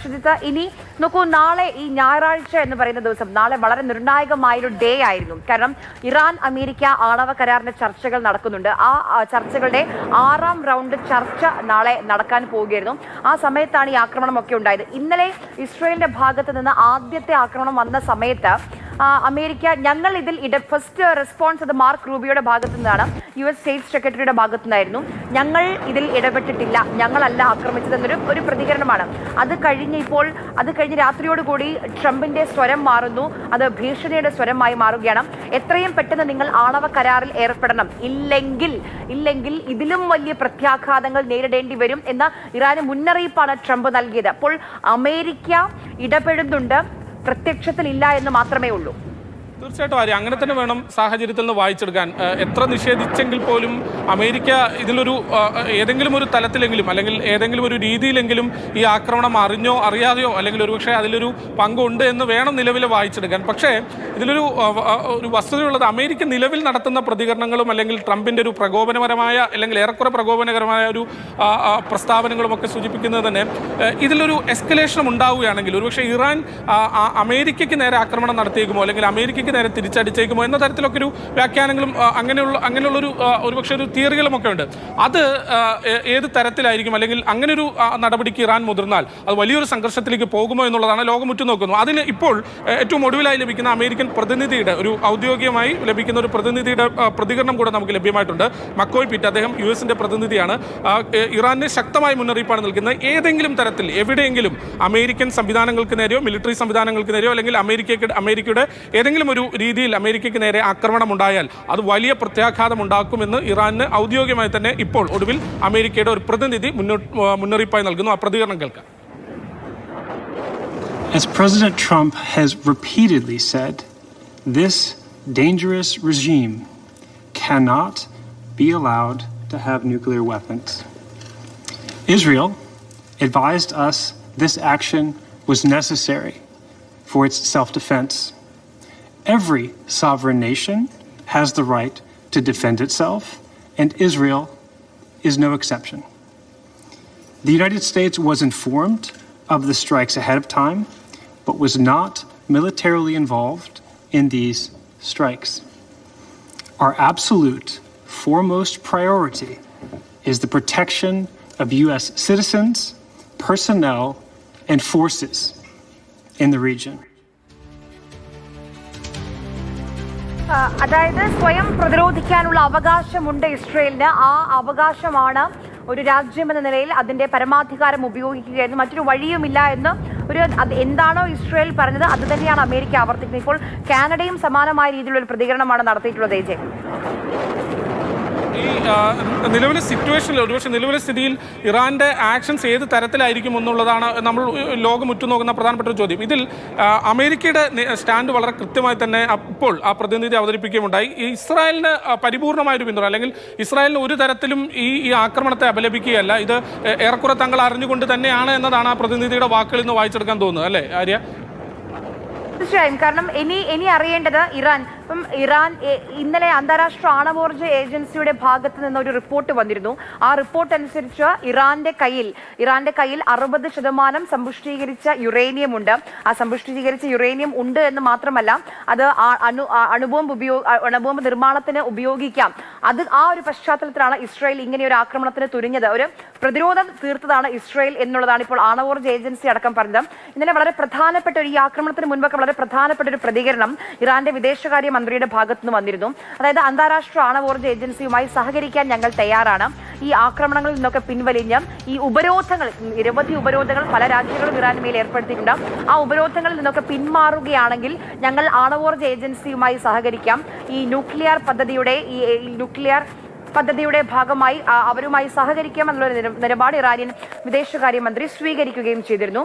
ഷുജിത്ത്, ഇനി നോക്കൂ, നാളെ ഈ ഞായറാഴ്ച എന്ന് പറയുന്ന ദിവസം നാളെ വളരെ നിർണായകമായൊരു ഡേ ആയിരുന്നു. കാരണം ഇറാൻ അമേരിക്ക ആണവ കരാറിന്റെ ചർച്ചകൾ നടക്കുന്നുണ്ട്. ആ ചർച്ചകളുടെ 6ാം റൗണ്ട് ചർച്ച നാളെ നടക്കാൻ പോവുകയായിരുന്നു. ആ സമയത്താണ് ഈ ആക്രമണമൊക്കെ ഉണ്ടായത്. ഇന്നലെ ഇസ്രയേലിന്റെ ഭാഗത്ത് നിന്ന് ആദ്യത്തെ ആക്രമണം വന്ന സമയത്ത് അമേരിക്ക ഫസ്റ്റ് റെസ്പോൺസ് അത് മാർക്ക് റൂബിയോയുടെ ഭാഗത്തു നിന്നാണ്, US സ്റ്റേറ്റ് സെക്രട്ടറിയുടെ ഭാഗത്തു നിന്നായിരുന്നു. ഞങ്ങൾ ഇതിൽ ഇടപെട്ടിട്ടില്ല, ഞങ്ങളല്ല ആക്രമിച്ചതെന്നൊരു പ്രതികരണമാണ്. അത് കഴിഞ്ഞ് രാത്രിയോടുകൂടി ട്രംപിന്റെ സ്വരം മാറുന്നു. അത് ഭീഷണിയുടെ സ്വരമായി മാറുകയാണ്. എത്രയും പെട്ടെന്ന് നിങ്ങൾ ആണവ കരാറിൽ ഏർപ്പെടണം, ഇല്ലെങ്കിൽ ഇതിലും വലിയ പ്രത്യാഘാതങ്ങൾ നേരിടേണ്ടി വരും എന്ന ഇറാന് മുന്നറിയിപ്പാണ് ട്രംപ് നൽകിയത്. അപ്പോൾ അമേരിക്ക ഇടപെടുന്നുണ്ട്, പ്രത്യക്ഷത്തിലില്ല എന്ന് മാത്രമേ ഉള്ളൂ. തീർച്ചയായിട്ടും ആര്യ, അങ്ങനെ തന്നെ വേണം സാഹചര്യത്തിൽ നിന്ന് വായിച്ചെടുക്കാൻ. എത്ര നിഷേധിച്ചെങ്കിൽ പോലും അമേരിക്ക ഇതിലൊരു ഏതെങ്കിലും ഒരു തലത്തിലെങ്കിലും അല്ലെങ്കിൽ ഏതെങ്കിലും ഒരു രീതിയിലെങ്കിലും ഈ ആക്രമണം അറിഞ്ഞോ അറിയാതെയോ അല്ലെങ്കിൽ ഒരുപക്ഷെ അതിലൊരു പങ്കുണ്ട് എന്ന് വേണം നിലവിൽ വായിച്ചെടുക്കാൻ. പക്ഷേ ഇതിലൊരു വസ്തുതയുള്ളത്, അമേരിക്ക നിലവിൽ നടത്തുന്ന പ്രതികരണങ്ങളും അല്ലെങ്കിൽ ട്രംപിൻ്റെ ഒരു പ്രകോപനപരമായ അല്ലെങ്കിൽ ഏറെക്കുറെ പ്രകോപനകരമായ ഒരു പ്രസ്താവനകളുമൊക്കെ സൂചിപ്പിക്കുന്നത് തന്നെ ഇതിലൊരു എസ്കലേഷൻ ഉണ്ടാവുകയാണെങ്കിൽ ഒരുപക്ഷെ ഇറാൻ അമേരിക്കയ്ക്ക് നേരെ ആക്രമണം നടത്തിയേക്കുമോ അല്ലെങ്കിൽ അമേരിക്കയ്ക്ക് നേരെ തിരിച്ചടിച്ചേക്കുമോ എന്ന തരത്തിലൊക്കെ ഒരു വ്യാഖ്യാനങ്ങളും അങ്ങനെയുള്ളൊരു ഒരുപക്ഷെ ഒരു തിയറികളുമൊക്കെ ഉണ്ട്. അത് ഏത് തരത്തിലായിരിക്കും അല്ലെങ്കിൽ അങ്ങനെയൊരു നടപടിക്ക് ഇറാൻ മുതിർന്നാൽ അത് വലിയൊരു സംഘർഷത്തിലേക്ക് പോകുമോ എന്നുള്ളതാണ് ലോകം ഉറ്റുനോക്കുന്നത്. അതിന് ഇപ്പോൾ ഏറ്റവും ഒടുവിലായി ലഭിക്കുന്ന അമേരിക്കൻ പ്രതിനിധിയുടെ ഔദ്യോഗികമായി ലഭിക്കുന്ന ഒരു പ്രതിനിധിയുടെ പ്രതികരണം കൂടെ നമുക്ക് ലഭ്യമായിട്ടുണ്ട്. മക്കോയ് പിറ്റ്, അദ്ദേഹം US-ന്റെ പ്രതിനിധിയാണ്. ഇറാന് ശക്തമായ മുന്നറിയിപ്പാണ് നൽകുന്നത്. ഏതെങ്കിലും തരത്തിൽ എവിടെയെങ്കിലും അമേരിക്കൻ സംവിധാനങ്ങൾക്ക് നേരെയോ മിലിറ്ററി സംവിധാനങ്ങൾക്ക് നേരെയോ അല്ലെങ്കിൽ അമേരിക്കയുടെ ഏതെങ്കിലും ഒരു രീതിയിൽ അമേരിക്കയ്ക്ക് നേരെ ആക്രമണം ഉണ്ടായാൽ അത് വലിയ പ്രത്യാഘാതം ഉണ്ടാക്കുമെന്ന് ഇറാന് ഔദ്യോഗികമായി തന്നെ ഇപ്പോൾ ഒടുവിൽ അമേരിക്കയുടെ ഒരു പ്രതിനിധി മുന്നറിയിപ്പായി നൽകുന്നു. ആ പ്രതികരണം കേൾക്കാം. As President Trump has repeatedly said, this dangerous regime cannot be allowed to have nuclear weapons. Israel advised us this action was necessary for its self-defense. Every sovereign nation has the right to defend itself, and Israel is no exception. The United States was informed of the strikes ahead of time, but was not militarily involved in these strikes. Our absolute foremost priority is the protection of US citizens, personnel, and forces in the region. അതായത് സ്വയം പ്രതിരോധിക്കാനുള്ള അവകാശമുണ്ട് ഇസ്രയേലിന്. ആ അവകാശമാണ് ഒരു രാജ്യമെന്ന നിലയിൽ അതിന്റെ പരമാധികാരം ഉപയോഗിക്കുകയായിരുന്നു. മറ്റൊരു വഴിയുമില്ല എന്ന് എന്താണോ ഇസ്രയേൽ പറഞ്ഞത് അത് തന്നെയാണ് അമേരിക്ക ആവർത്തിക്കുന്നത്. ഇപ്പോൾ കാനഡയും സമാനമായ രീതിയിലുള്ള ഒരു പ്രതികരണമാണ് നടത്തിയിട്ടുള്ളത്. ഈ നിലവിലെ സിറ്റുവേഷനിൽ ഒരുപക്ഷെ നിലവിലെ സ്ഥിതിയിൽ ഇറാന്റെ ആക്ഷൻസ് ഏത് തരത്തിലായിരിക്കും എന്നുള്ളതാണ് നമ്മൾ ലോകം ഉറ്റുനോക്കുന്ന പ്രധാനപ്പെട്ട ഒരു ചോദ്യം. ഇതിൽ അമേരിക്കയുടെ സ്റ്റാൻഡ് വളരെ കൃത്യമായി തന്നെ ഇപ്പോൾ ആ പ്രതിനിധി അവതരിപ്പിക്കുകയുണ്ടായി. ഇസ്രായേലിന് പരിപൂർണമായൊരു പിന്തുണ അല്ലെങ്കിൽ ഇസ്രായേലിന് ഒരു തരത്തിലും ഈ ആക്രമണത്തെ അപലപിക്കുകയല്ല, ഇത് ഏറെക്കുറെ തങ്ങൾ അറിഞ്ഞുകൊണ്ട് തന്നെയാണ് എന്നതാണ് ആ പ്രതിനിധിയുടെ വാക്കുകളിൽ നിന്ന് വായിച്ചെടുക്കാൻ തോന്നുന്നത്, അല്ലേ ആര്യ? തീർച്ചയായും. കാരണം ഇനി അറിയേണ്ടത് ഇറാൻ ഇന്നലെ അന്താരാഷ്ട്ര ആണവോർജ ഏജൻസിയുടെ ഭാഗത്ത് നിന്ന് ഒരു റിപ്പോർട്ട് വന്നിരുന്നു. ആ റിപ്പോർട്ട് അനുസരിച്ച് ഇറാന്റെ കയ്യിൽ 60% സമ്പുഷ്ടീകരിച്ച യുറേനിയം ഉണ്ട്. ആ സമ്പുഷ്ടീകരിച്ച യുറേനിയം ഉണ്ട് എന്ന് മാത്രമല്ല, അത് അണുബോംബ് നിർമ്മാണത്തിന് ഉപയോഗിക്കാം. ആ ഒരു പശ്ചാത്തലത്തിലാണ് ഇസ്രായേൽ ഇങ്ങനെ ഒരു ആക്രമണത്തിന് തുനിഞ്ഞത്. ഒരു പ്രതിരോധം തീർത്തതാണ് ഇസ്രായേൽ എന്നുള്ളതാണ് ഇപ്പോൾ ആണവോർജ ഏജൻസി അടക്കം പറഞ്ഞത്. ഇന്നലെ വളരെ പ്രധാനപ്പെട്ട ഈ ആക്രമണത്തിന് മുൻപൊക്കെ വളരെ പ്രധാനപ്പെട്ട ഒരു പ്രതികരണം ഇറാന്റെ വിദേശകാര്യ മന്ത്രിയുടെ ഭാഗത്തുനിന്ന് വന്നിരുന്നു. അതായത് അന്താരാഷ്ട്ര ആണവോർജ ഏജൻസിയുമായി സഹകരിക്കാൻ ഞങ്ങൾ തയ്യാറാണ്. ഈ ആക്രമണങ്ങളിൽ നിന്നൊക്കെ പിൻവലിഞ്ഞ് ഈ നിരവധി ഉപരോധങ്ങൾ പല രാജ്യങ്ങളും ഇറാന് മേൽ ഏർപ്പെടുത്തിയിട്ടുണ്ട്. ആ ഉപരോധങ്ങളിൽ നിന്നൊക്കെ പിന്മാറുകയാണെങ്കിൽ ഞങ്ങൾ ആണവോർജ ഏജൻസിയുമായി സഹകരിക്കാം. ഈ ന്യൂക്ലിയർ പദ്ധതിയുടെ ഭാഗമായി അവരുമായി സഹകരിക്കാം എന്നുള്ള നിലപാട് ഇറാനിയൻ വിദേശകാര്യമന്ത്രി സ്വീകരിക്കുകയും ചെയ്തിരുന്നു.